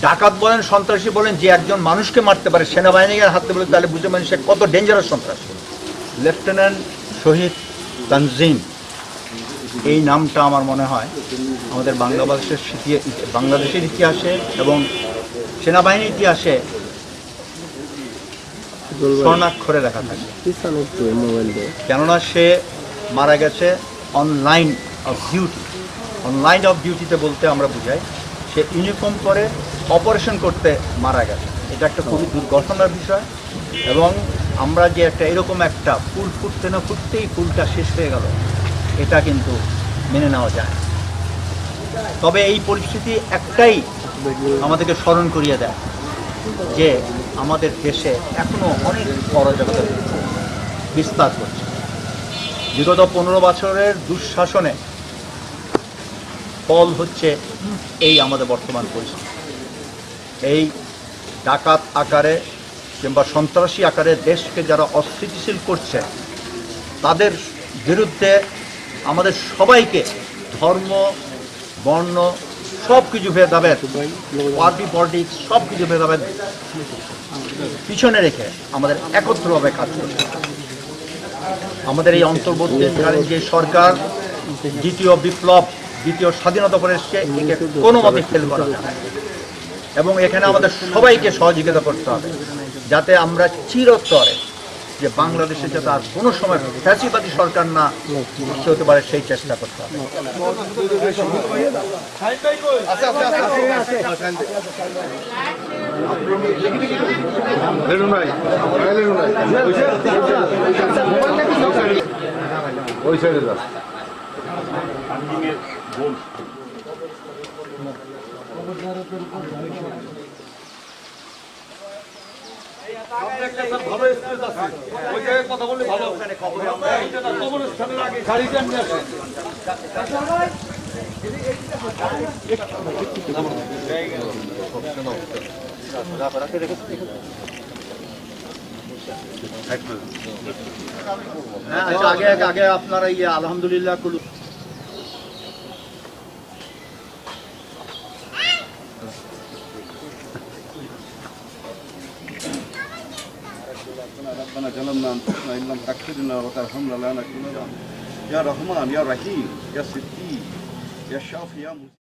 ডাকাত বলেন, সন্ত্রাসী বলেন, যে একজন মানুষকে মারতে পারে সেনাবাহিনীর হাতে বলে, তাহলে বুঝে মানুষ কত ডেঞ্জারাস সন্ত্রাসী। লেফটেন্যান্ট শহীদ তানজিম, এই নামটা আমার মনে হয় আমাদের বাংলাদেশের ইতিহাসে এবং সেনাবাহিনীর ইতিহাসে স্বর্ণাক্ষরে লেখা থাকে। কেননা সে মারা গেছে on line of duty. On line of ডিউটিতে বলতে আমরা বুঝাই সে ইউনিফর্ম পরে অপারেশন করতে মারা গেছে। এটা একটা খুবই দুর্ঘটনার বিষয় এবং আমরা যে একটা এরকম একটা ফুল ফুটতে না ফুটতেই ফুলটা শেষ হয়ে গেল, এটা কিন্তু মেনে নেওয়া যায়। তবে এই পরিস্থিতি একটাই আমাদেরকে স্মরণ করিয়ে দেয় যে আমাদের দেশে এখনও অনেক অরাজকতা বিস্তার করছে। বিগত 15 বছরের দুঃশাসনে ফল হচ্ছে এই আমাদের বর্তমান পরিস্থিতি। এই ডাকাত আকারে কিংবা সন্ত্রাসী আকারে দেশকে যারা অস্থিতিশীল করছে, তাদের বিরুদ্ধে আমাদের সবাইকে ধর্ম, বর্ণ সব কিছু ভেদাভেদ, পার্টি পলিটিক্স সব কিছু ভেদাভেদ পিছনে রেখে আমাদের একত্রভাবে কাজ করতে হবে। আমাদের এই অন্তর্বর্তীকালীন যে সরকার দ্বিতীয় বিপ্লব, দ্বিতীয় স্বাধীনতা করে এসছে, একে কোনো মতে ফেল করা যায় এবং এখানে আমাদের সবাইকে সহযোগিতা করতে হবে যাতে আমরা চিরতরে যে বাংলাদেশে যাতে আর কোনো সময় ফ্যাসিবাদী সরকার না হতে পারে সেই চেষ্টা করতে হবে। কথা বললে ভালো, আগে আপনারা ইয়ে আলহামদুলিল্লাহ ربنا ظلمنا انفسنا ان لم تغفر لنا وترحمنا لنكونن يا رحمن يا رحيم يا ستير يا شافي يا